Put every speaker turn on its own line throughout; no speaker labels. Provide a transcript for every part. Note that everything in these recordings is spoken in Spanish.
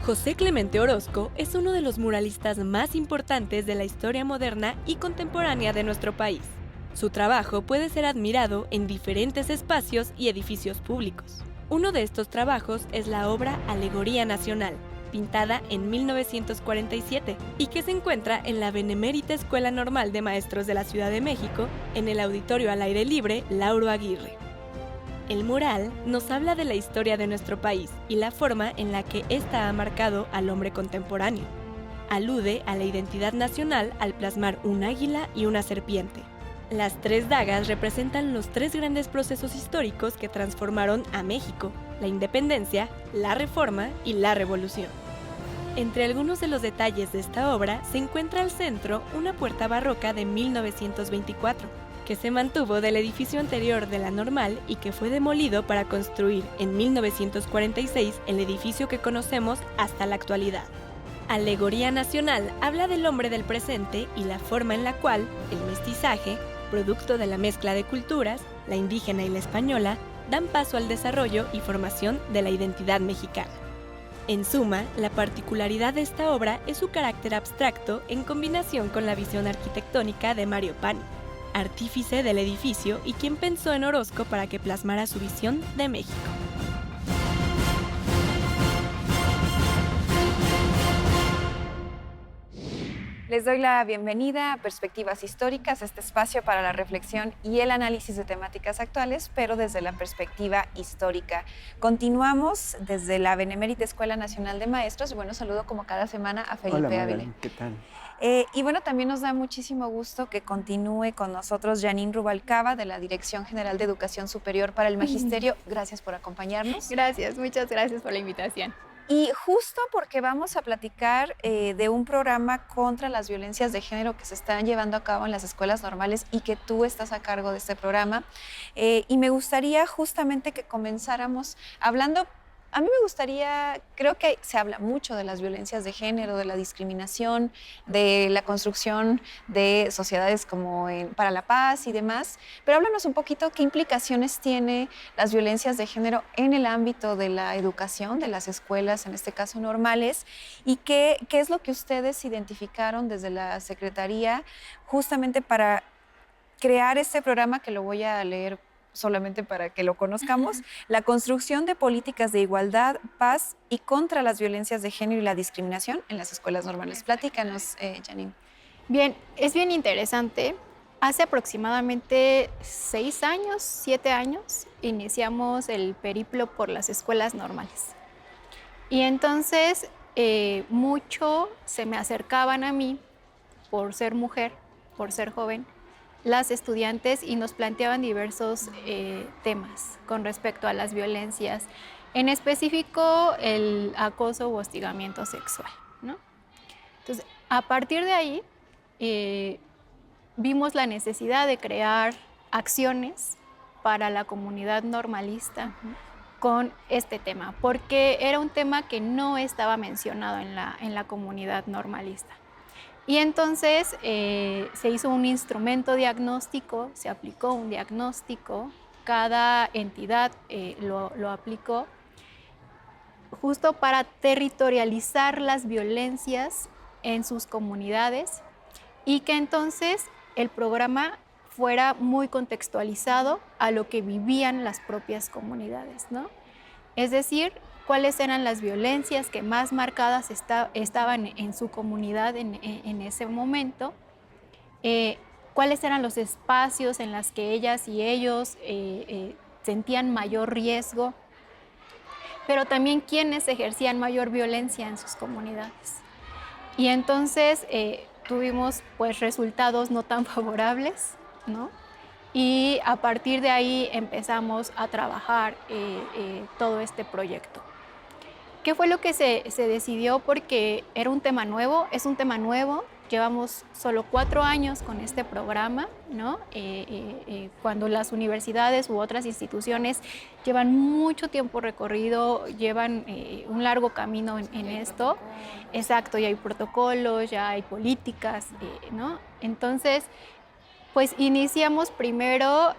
José Clemente Orozco es uno de los muralistas más importantes de la historia moderna y contemporánea de nuestro país. Su trabajo puede ser admirado en diferentes espacios y edificios públicos. Uno de estos trabajos es la obra Alegoría Nacional, pintada en 1947 y que se encuentra en la Benemérita Escuela Normal de Maestros de la Ciudad de México, en el Auditorio al Aire Libre Lauro Aguirre. El mural nos habla de la historia de nuestro país y la forma en la que ésta ha marcado al hombre contemporáneo. Alude a la identidad nacional al plasmar un águila y una serpiente. Las tres dagas representan los tres grandes procesos históricos que transformaron a México: la independencia, la reforma y la revolución. Entre algunos de los detalles de esta obra se encuentra al centro una puerta barroca de 1924, que se mantuvo del edificio anterior de la Normal y que fue demolido para construir en 1946 el edificio que conocemos hasta la actualidad. Alegoría Nacional habla del hombre del presente y la forma en la cual el mestizaje, producto de la mezcla de culturas, la indígena y la española, dan paso al desarrollo y formación de la identidad mexicana. En suma, la particularidad de esta obra es su carácter abstracto en combinación con la visión arquitectónica de Mario Pani, artífice del edificio y quien pensó en Orozco para que plasmara su visión de México.
Les doy la bienvenida a Perspectivas Históricas, este espacio para la reflexión y el análisis de temáticas actuales, pero desde la perspectiva histórica. Continuamos desde la Benemérita Escuela Nacional de Maestros. Y bueno, saludo como cada semana a Felipe
Hola,
Ávila.
¿qué tal?
Y bueno, también nos da muchísimo gusto que continúe con nosotros Janine Rubalcaba, de la Dirección General de Educación Superior para el Magisterio. Gracias por acompañarnos.
Gracias, muchas gracias por la invitación.
Y justo porque vamos a platicar de un programa contra las violencias de género que se están llevando a cabo en las escuelas normales y que tú estás a cargo de este programa. Y me gustaría justamente que comenzáramos hablando. A mí me gustaría, creo que se habla mucho de las violencias de género, de la discriminación, de la construcción de sociedades como para la paz y demás, pero háblanos un poquito qué implicaciones tiene las violencias de género en el ámbito de la educación, de las escuelas, en este caso normales, y qué es lo que ustedes identificaron desde la Secretaría justamente para crear este programa, que lo voy a leer solamente para que lo conozcamos: la construcción de políticas de igualdad, paz y contra las violencias de género y la discriminación en las escuelas normales. Platícanos, Janine.
Bien, es bien interesante. Hace aproximadamente 6 años, 7 años, iniciamos el periplo por las escuelas normales. Y entonces mucho se me acercaban a mí por ser mujer, por ser joven, las estudiantes, y nos planteaban diversos temas con respecto a las violencias, en específico el acoso u hostigamiento sexual, ¿no? Entonces, a partir de ahí, vimos la necesidad de crear acciones para la comunidad normalista con este tema, porque era un tema que no estaba mencionado en la comunidad normalista. Y entonces se hizo un instrumento diagnóstico, se aplicó un diagnóstico, cada entidad lo aplicó, justo para territorializar las violencias en sus comunidades, y que entonces el programa fuera muy contextualizado a lo que vivían las propias comunidades, ¿no? Es decir, cuáles eran las violencias que más marcadas estaban en su comunidad en ese momento, cuáles eran los espacios en los que ellas y ellos sentían mayor riesgo, pero también quiénes ejercían mayor violencia en sus comunidades. Y entonces tuvimos pues resultados no tan favorables, ¿no? Y a partir de ahí empezamos a trabajar todo este proyecto. ¿Qué fue lo que se decidió? Porque era un tema nuevo, es un tema nuevo. Llevamos solo 4 años con este programa, ¿no? Cuando las universidades u otras instituciones llevan mucho tiempo recorrido, llevan un largo camino en esto. Exacto, ya hay protocolos, ya hay políticas, ¿no? Entonces, pues iniciamos primero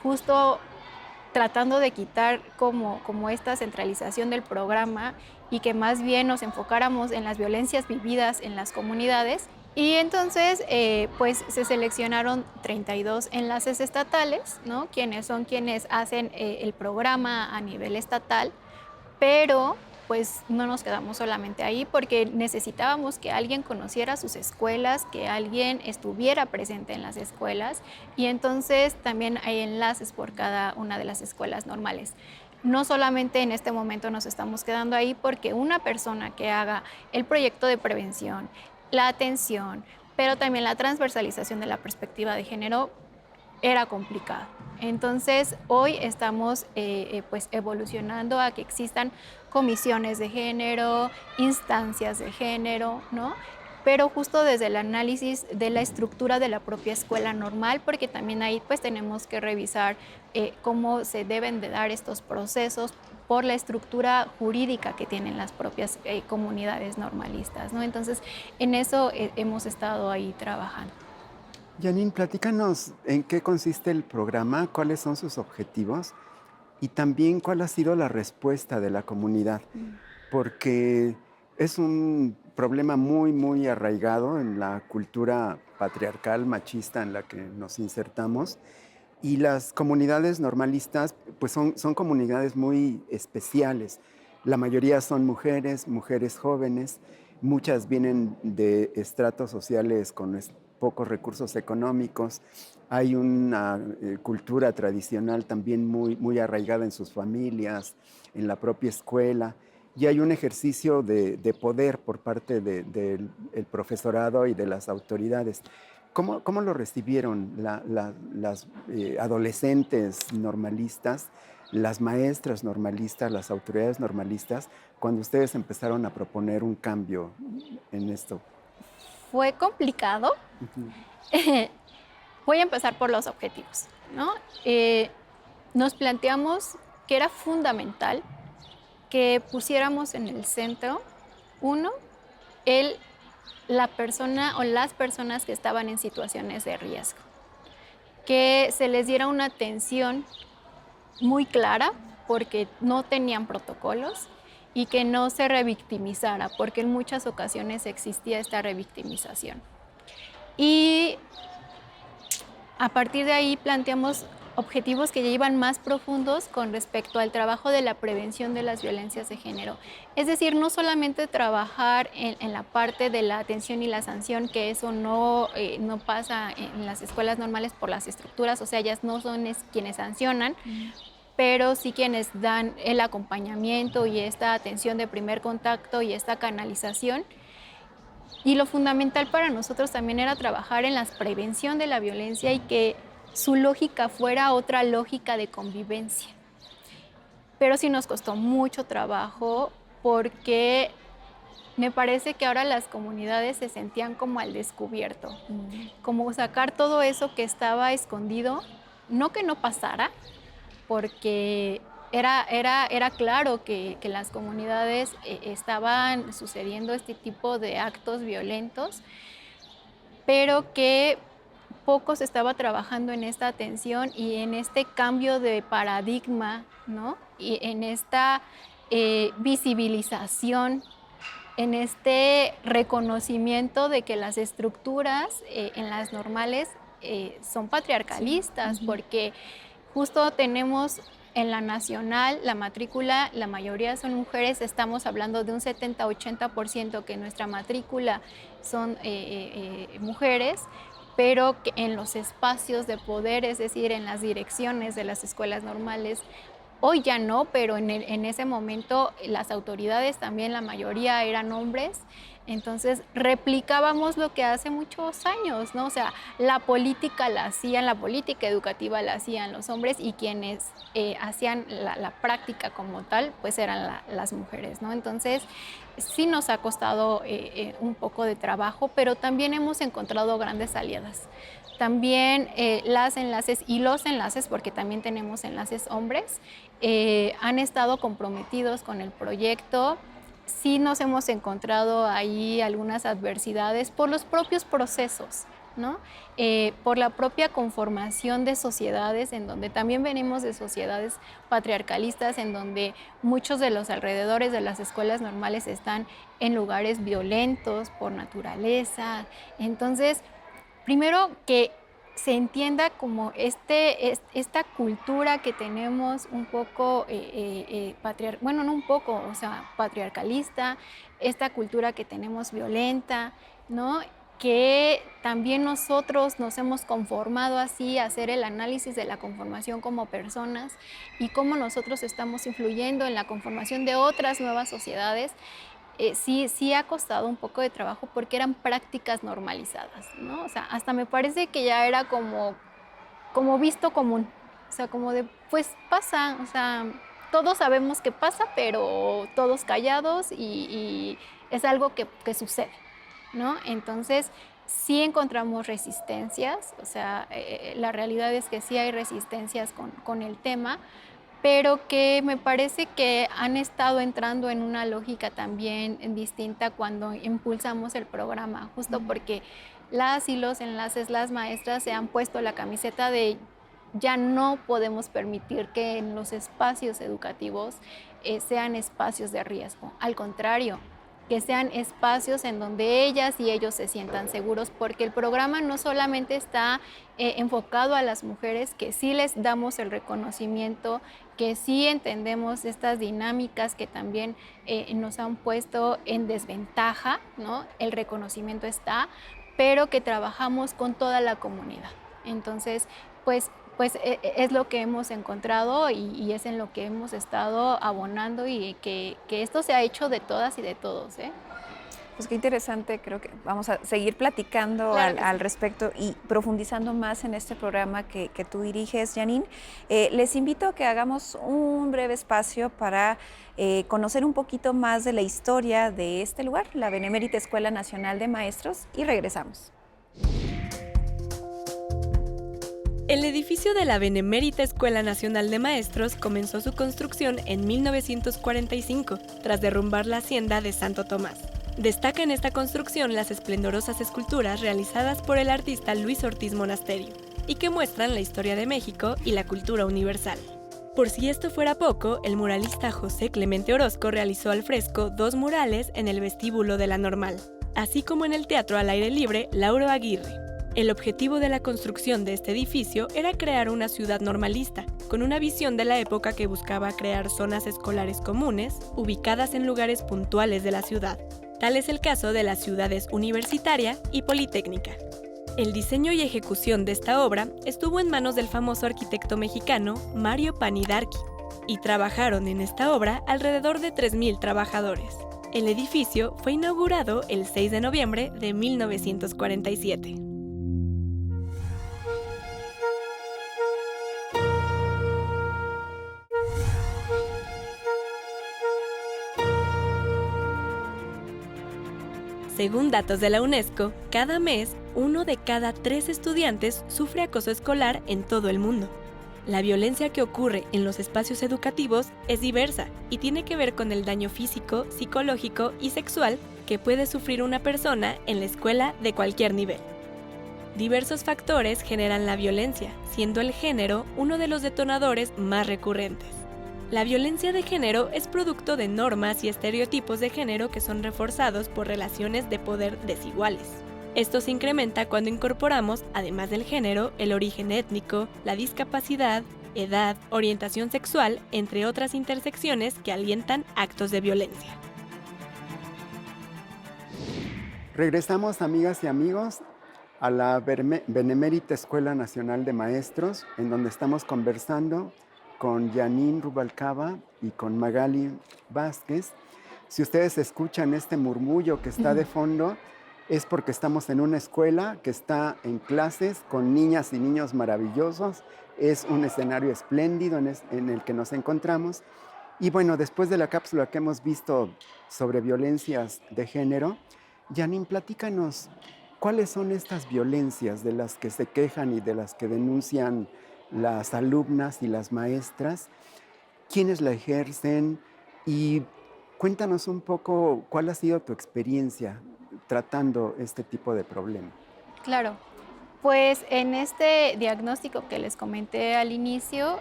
justo tratando de quitar como esta centralización del programa y que más bien nos enfocáramos en las violencias vividas en las comunidades. Y entonces, pues se seleccionaron 32 enlaces estatales, ¿no? Quienes hacen el programa a nivel estatal, pero pues no nos quedamos solamente ahí porque necesitábamos que alguien conociera sus escuelas, que alguien estuviera presente en las escuelas y entonces también hay enlaces por cada una de las escuelas normales. No solamente en este momento nos estamos quedando ahí porque una persona que haga el proyecto de prevención, la atención, pero también la transversalización de la perspectiva de género era complicado. Entonces, hoy estamos pues evolucionando a que existan comisiones de género, instancias de género, ¿no? Pero justo desde el análisis de la estructura de la propia escuela normal, porque también ahí pues tenemos que revisar cómo se deben de dar estos procesos por la estructura jurídica que tienen las propias comunidades normalistas, ¿no? Entonces, en eso hemos estado ahí trabajando.
Janine, platícanos en qué consiste el programa, cuáles son sus objetivos y también cuál ha sido la respuesta de la comunidad, porque es un problema muy, muy arraigado en la cultura patriarcal, machista en la que nos insertamos, y las comunidades normalistas pues son comunidades muy especiales. La mayoría son mujeres, mujeres jóvenes, muchas vienen de estratos sociales con pocos recursos económicos. Hay una cultura tradicional también muy, muy arraigada en sus familias, en la propia escuela, y hay un ejercicio de poder por parte del profesorado y de las autoridades. ¿Cómo lo recibieron las adolescentes normalistas, las maestras normalistas, las autoridades normalistas, cuando ustedes empezaron a proponer un cambio en esto?
Fue complicado. Voy a empezar por los objetivos, ¿no? Nos planteamos que era fundamental que pusiéramos en el centro, uno, la persona o las personas que estaban en situaciones de riesgo, que se les diera una atención muy clara porque no tenían protocolos y que no se revictimizara, porque en muchas ocasiones existía esta revictimización. Y a partir de ahí planteamos objetivos que ya iban más profundos con respecto al trabajo de la prevención de las violencias de género. Es decir, no solamente trabajar en la parte de la atención y la sanción, que eso no pasa en las escuelas normales por las estructuras, o sea, ellas no son quienes sancionan, pero sí quienes dan el acompañamiento y esta atención de primer contacto y esta canalización. Y lo fundamental para nosotros también era trabajar en la prevención de la violencia y que su lógica fuera otra lógica de convivencia. Pero sí nos costó mucho trabajo porque me parece que ahora las comunidades se sentían como al descubierto, como sacar todo eso que estaba escondido, no que no pasara, porque era claro que las comunidades estaban sucediendo este tipo de actos violentos, pero que poco se estaba trabajando en esta atención y en este cambio de paradigma, ¿no? Y en esta visibilización, en este reconocimiento de que las estructuras en las normales son patriarcalistas, porque justo tenemos en la nacional, la matrícula, la mayoría son mujeres, estamos hablando de un 70-80% que nuestra matrícula son mujeres, pero que en los espacios de poder, es decir, en las direcciones de las escuelas normales, hoy ya no, pero en ese momento las autoridades también, la mayoría eran hombres. Entonces replicábamos lo que hace muchos años, ¿no? O sea, la política educativa la hacían los hombres, y quienes hacían la práctica como tal, pues eran las mujeres, ¿no? Entonces sí nos ha costado un poco de trabajo, pero también hemos encontrado grandes aliadas. También las enlaces y los enlaces, porque también tenemos enlaces hombres, han estado comprometidos con el proyecto. Sí nos hemos encontrado ahí algunas adversidades por los propios procesos, ¿no? Por la propia conformación de sociedades, en donde también venimos de sociedades patriarcalistas, en donde muchos de los alrededores de las escuelas normales están en lugares violentos por naturaleza. Entonces, primero que se entienda como esta cultura que tenemos un poco, patriarcalista, esta cultura que tenemos violenta, ¿no? Que también nosotros nos hemos conformado así, a hacer el análisis de la conformación como personas y cómo nosotros estamos influyendo en la conformación de otras nuevas sociedades. Sí ha costado un poco de trabajo porque eran prácticas normalizadas, ¿no? O sea, hasta me parece que ya era como visto común, o sea, como de, pues pasa, o sea, todos sabemos que pasa, pero todos callados y es algo que sucede, ¿no? Entonces, sí encontramos resistencias, o sea, la realidad es que sí hay resistencias con el tema, pero que me parece que han estado entrando en una lógica también distinta cuando impulsamos el programa, justo porque las y los enlaces, las maestras se han puesto la camiseta de ya no podemos permitir que en los espacios educativos sean espacios de riesgo, al contrario, que sean espacios en donde ellas y ellos se sientan seguros, porque el programa no solamente está enfocado a las mujeres, que sí les damos el reconocimiento, que sí entendemos estas dinámicas que también nos han puesto en desventaja, ¿no? El reconocimiento está, pero que trabajamos con toda la comunidad. Entonces, pues es lo que hemos encontrado y es en lo que hemos estado abonando, y que esto se ha hecho de todas y de todos, ¿eh?
Pues qué interesante, creo que vamos a seguir platicando
Claro
al respecto y profundizando más en este programa que tú diriges, Janine. Les invito a que hagamos un breve espacio para conocer un poquito más de la historia de este lugar, la Benemérita Escuela Nacional de Maestros, y regresamos.
El edificio de la Benemérita Escuela Nacional de Maestros comenzó su construcción en 1945, tras derrumbar la hacienda de Santo Tomás. Destaca en esta construcción las esplendorosas esculturas realizadas por el artista Luis Ortiz Monasterio, y que muestran la historia de México y la cultura universal. Por si esto fuera poco, el muralista José Clemente Orozco realizó al fresco 2 murales en el vestíbulo de la Normal, así como en el Teatro al Aire Libre Lauro Aguirre. El objetivo de la construcción de este edificio era crear una ciudad normalista, con una visión de la época que buscaba crear zonas escolares comunes, ubicadas en lugares puntuales de la ciudad. Tal es el caso de las ciudades Universitaria y Politécnica. El diseño y ejecución de esta obra estuvo en manos del famoso arquitecto mexicano Mario Pani Darqui, y trabajaron en esta obra alrededor de 3,000 trabajadores. El edificio fue inaugurado el 6 de noviembre de 1947. Según datos de la UNESCO, cada mes, 1 de cada 3 estudiantes sufre acoso escolar en todo el mundo. La violencia que ocurre en los espacios educativos es diversa y tiene que ver con el daño físico, psicológico y sexual que puede sufrir una persona en la escuela de cualquier nivel. Diversos factores generan la violencia, siendo el género uno de los detonadores más recurrentes. La violencia de género es producto de normas y estereotipos de género que son reforzados por relaciones de poder desiguales. Esto se incrementa cuando incorporamos, además del género, el origen étnico, la discapacidad, edad, orientación sexual, entre otras intersecciones que alientan actos de violencia.
Regresamos, amigas y amigos, a la Benemérita Escuela Nacional de Maestros, en donde estamos conversando con Janine Rubalcaba y con Magali Vázquez. Si ustedes escuchan este murmullo que está de fondo, es porque estamos en una escuela que está en clases con niñas y niños maravillosos. Es un escenario espléndido en el que nos encontramos. Y bueno, después de la cápsula que hemos visto sobre violencias de género, Janine, platícanos, ¿cuáles son estas violencias de las que se quejan y de las que denuncian las alumnas y las maestras? ¿Quiénes la ejercen? Y cuéntanos un poco cuál ha sido tu experiencia tratando este tipo de problema.
Claro, pues en este diagnóstico que les comenté al inicio,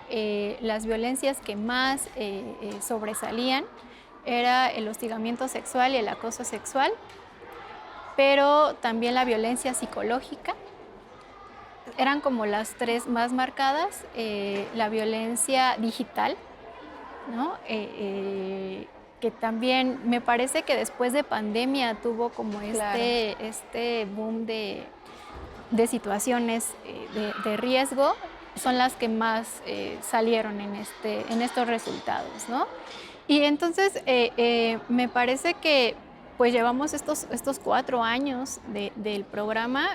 las violencias que más sobresalían era el hostigamiento sexual y el acoso sexual, pero también la violencia psicológica. Eran como las tres más marcadas, la violencia digital, ¿no? Que también me parece que después de pandemia tuvo como este boom de situaciones de riesgo, son las que más salieron en estos resultados, ¿no? Y entonces me parece que pues llevamos estos 4 años del programa,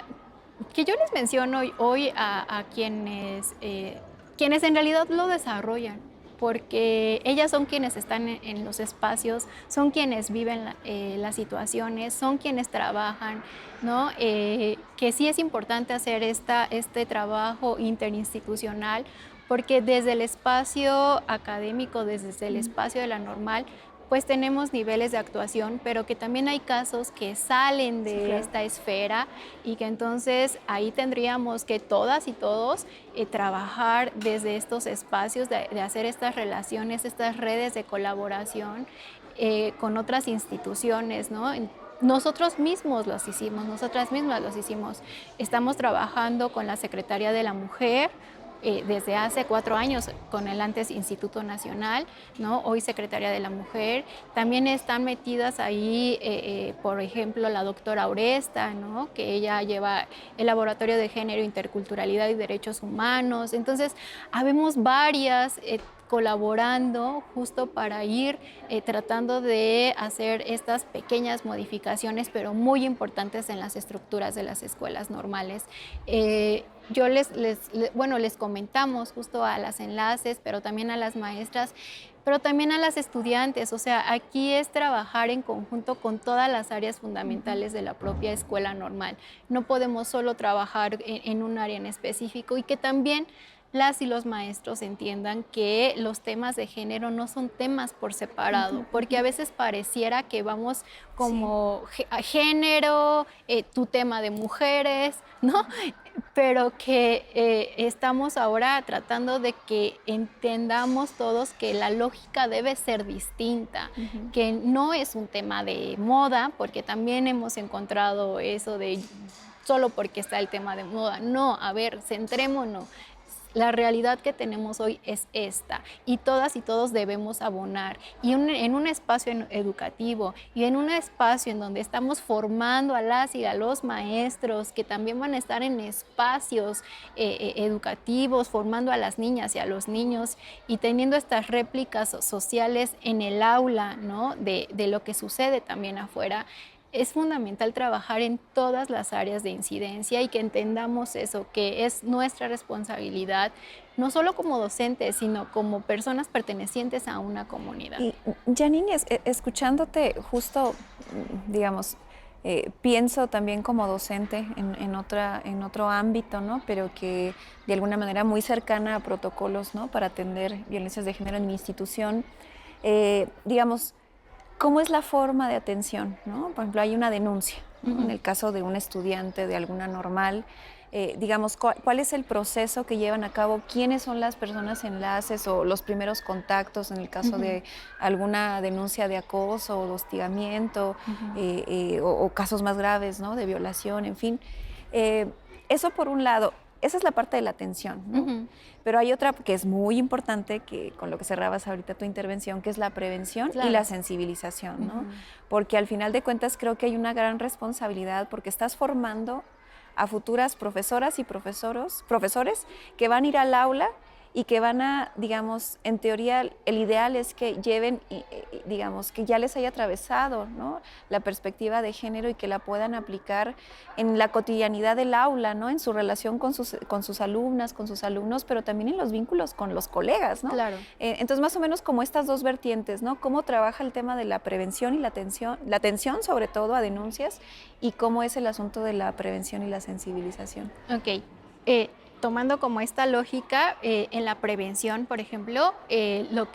que yo les menciono hoy a quienes en realidad lo desarrollan, porque ellas son quienes están en los espacios, son quienes viven las situaciones, son quienes trabajan, ¿no? Que sí es importante hacer este trabajo interinstitucional, porque desde el espacio académico, desde el espacio de la normal, pues tenemos niveles de actuación, pero que también hay casos que salen de esta esfera y que entonces ahí tendríamos que todas y todos trabajar desde estos espacios, de hacer estas relaciones, estas redes de colaboración con otras instituciones, ¿no? Nosotros mismos los hicimos, nosotras mismas los hicimos. Estamos trabajando con la Secretaría de la Mujer, desde hace 4 años con el antes Instituto Nacional, ¿no? Hoy Secretaría de la Mujer. También están metidas ahí, por ejemplo, la doctora Oresta, ¿no? Que ella lleva el Laboratorio de Género, Interculturalidad y Derechos Humanos. Entonces, habemos varias colaborando justo para ir tratando de hacer estas pequeñas modificaciones, pero muy importantes en las estructuras de las escuelas normales. Yo les comentamos justo a las enlaces, pero también a las maestras, pero también a las estudiantes. O sea, aquí es trabajar en conjunto con todas las áreas fundamentales de la propia escuela normal. No podemos solo trabajar en un área en específico, y que también las y los maestros entiendan que los temas de género no son temas por separado, porque a veces pareciera que vamos como género, tu tema de mujeres, ¿no? Pero que estamos ahora tratando de que entendamos todos que la lógica debe ser distinta, que no es un tema de moda, porque también hemos encontrado eso de solo porque está el tema de moda. No, a ver, centrémonos. La realidad que tenemos hoy es esta, y todas y todos debemos abonar, y en un espacio educativo y en un espacio en donde estamos formando a las y a los maestros, que también van a estar en espacios educativos, formando a las niñas y a los niños, y teniendo estas réplicas sociales en el aula, ¿no? de lo que sucede también afuera. Es fundamental trabajar en todas las áreas de incidencia y que entendamos eso, que es nuestra responsabilidad, no solo como docentes, sino como personas pertenecientes a una comunidad.
Y Janine, escuchándote justo, digamos, pienso también como docente en otro ámbito, ¿no? Pero que de alguna manera muy cercana a protocolos, ¿no? Para atender violencias de género en mi institución, digamos, ¿cómo es la forma de atención, ¿no? Por ejemplo, hay una denuncia, ¿no? En el caso de un estudiante de alguna normal, digamos, ¿cuál es el proceso que llevan a cabo? ¿Quiénes son las personas enlaces o los primeros contactos en el caso de alguna denuncia de acoso o de hostigamiento, o casos más graves, ¿no? De violación, en fin? Eso por un lado. esa es la parte de la atención, ¿no?
Ujú.
Pero hay otra que es muy importante, que con lo que cerrabas ahorita tu intervención, que es la prevención
Claro.
y la sensibilización, ¿no?
Ujú.
Porque al final de cuentas creo que hay una gran responsabilidad porque estás formando a futuras profesoras y profesores que van a ir al aula y que van a, digamos, en teoría el ideal es que lleven, digamos, que ya les haya atravesado, ¿no?, la perspectiva de género y que la puedan aplicar en la cotidianidad del aula, ¿no?, en su relación con sus alumnas, con sus alumnos, pero también en los vínculos con los colegas, ¿no?
Claro.
Entonces, más o menos como estas dos vertientes, ¿no? Cómo trabaja el tema de la prevención y la atención sobre todo a denuncias, y cómo es el asunto de la prevención y la sensibilización.
Ok. Tomando como esta lógica, en la prevención, por ejemplo, lo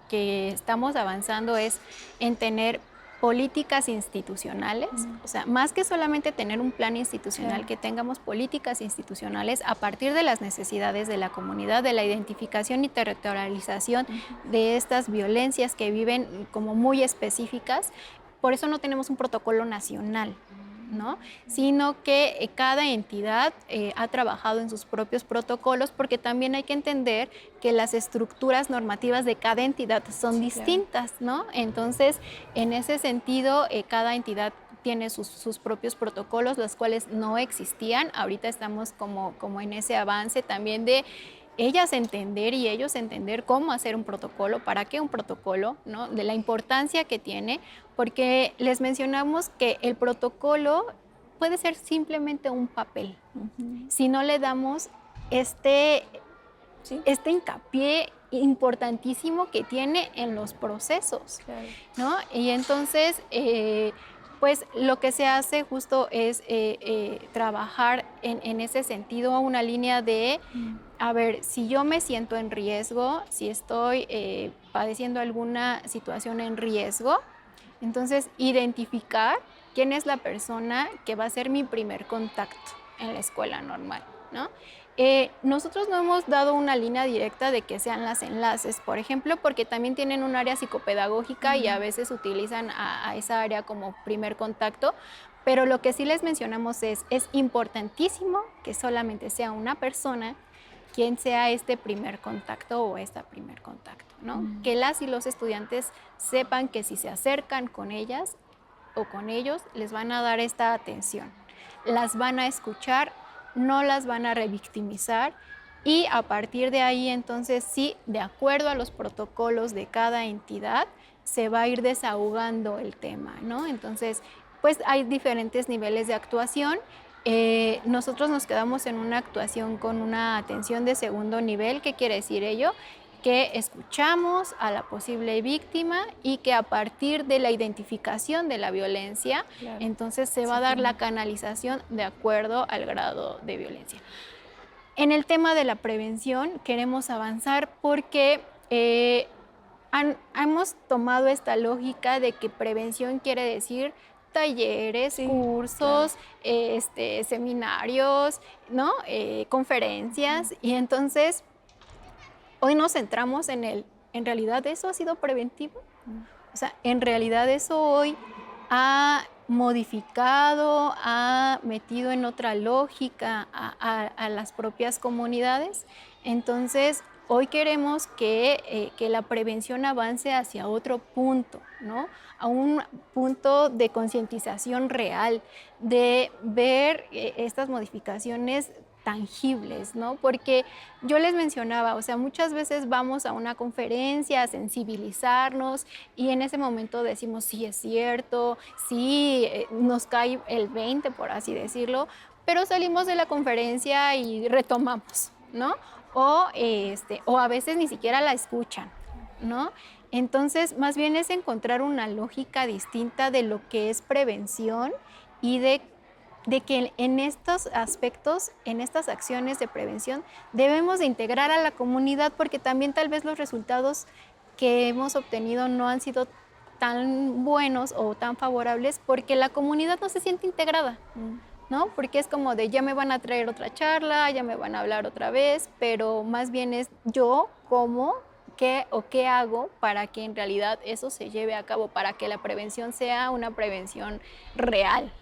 que estamos avanzando es en tener políticas institucionales, o sea, más que solamente tener un plan institucional,
Claro.
que tengamos políticas institucionales a partir de las necesidades de la comunidad, de la identificación y territorialización de estas violencias que viven como muy específicas. Por eso no tenemos un protocolo nacional, ¿no? Sino que cada entidad ha trabajado en sus propios protocolos, porque también hay que entender que las estructuras normativas de cada entidad son
Sí,
distintas, ¿no? Entonces, en ese sentido, cada entidad tiene sus propios protocolos, los cuales no existían. Ahorita estamos como en ese avance también de ellas entender y ellos entender cómo hacer un protocolo, para qué un protocolo, ¿no? De la importancia que tiene, porque les mencionamos que el protocolo puede ser simplemente un papel, si no le damos este
Sí,
hincapié importantísimo que tiene en los procesos,
claro.
¿no? Y entonces, pues lo que se hace justo es trabajar en ese sentido, una línea de, a ver, si yo me siento en riesgo, si estoy padeciendo alguna situación en riesgo, entonces identificar quién es la persona que va a ser mi primer contacto en la escuela normal, ¿no? Nosotros no hemos dado una línea directa de que sean las enlaces, por ejemplo, porque también tienen un área psicopedagógica y a veces utilizan a esa área como primer contacto, pero lo que sí les mencionamos es importantísimo que solamente sea una persona quien sea este primer contacto o esta primer contacto, ¿no? Que las y los estudiantes sepan que si se acercan con ellas o con ellos, les van a dar esta atención, las van a escuchar, no las van a revictimizar, y a partir de ahí, entonces, sí, de acuerdo a los protocolos de cada entidad, se va a ir desahogando el tema, ¿no? Entonces, pues hay diferentes niveles de actuación. Nosotros nos quedamos en una actuación con una atención de segundo nivel. ¿Qué quiere decir ello? Que escuchamos a la posible víctima y que a partir de la identificación de la violencia,
Claro.
entonces se va a dar la canalización de acuerdo al grado de violencia. En el tema de la prevención queremos avanzar porque hemos tomado esta lógica de que prevención quiere decir talleres,
Sí,
cursos, seminarios, ¿no? Conferencias, y entonces hoy nos centramos ¿en realidad eso ha sido preventivo? O sea, en realidad eso hoy ha modificado, ha metido en otra lógica a las propias comunidades. Entonces, hoy queremos que la prevención avance hacia otro punto, ¿no? A un punto de concientización real, de ver estas modificaciones tangibles, ¿no? Porque yo les mencionaba, o sea, muchas veces vamos a una conferencia a sensibilizarnos y en ese momento decimos, sí, es cierto, sí, nos cae el 20, por así decirlo, pero salimos de la conferencia y retomamos, ¿no? O a veces ni siquiera la escuchan, ¿no? Entonces, más bien es encontrar una lógica distinta de lo que es prevención y de que en estos aspectos, en estas acciones de prevención, debemos de integrar a la comunidad, porque también tal vez los resultados que hemos obtenido no han sido tan buenos o tan favorables porque la comunidad no se siente integrada, ¿no? Porque es como de ya me van a traer otra charla, ya me van a hablar otra vez, pero más bien es yo cómo, qué o qué hago para que en realidad eso se lleve a cabo, para que la prevención sea una prevención real,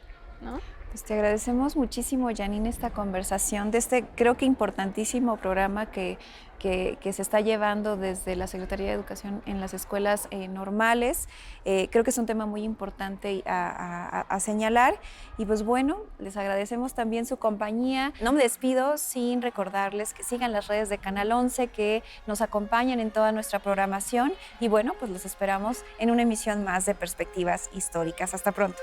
¿no?
Pues te agradecemos muchísimo, Janine, esta conversación de este, creo que importantísimo programa que se está llevando desde la Secretaría de Educación en las escuelas normales. Creo que es un tema muy importante a señalar. Y pues bueno, les agradecemos también su compañía. No me despido sin recordarles que sigan las redes de Canal 11, que nos acompañen en toda nuestra programación. Y bueno, pues los esperamos en una emisión más de Perspectivas Históricas. Hasta pronto.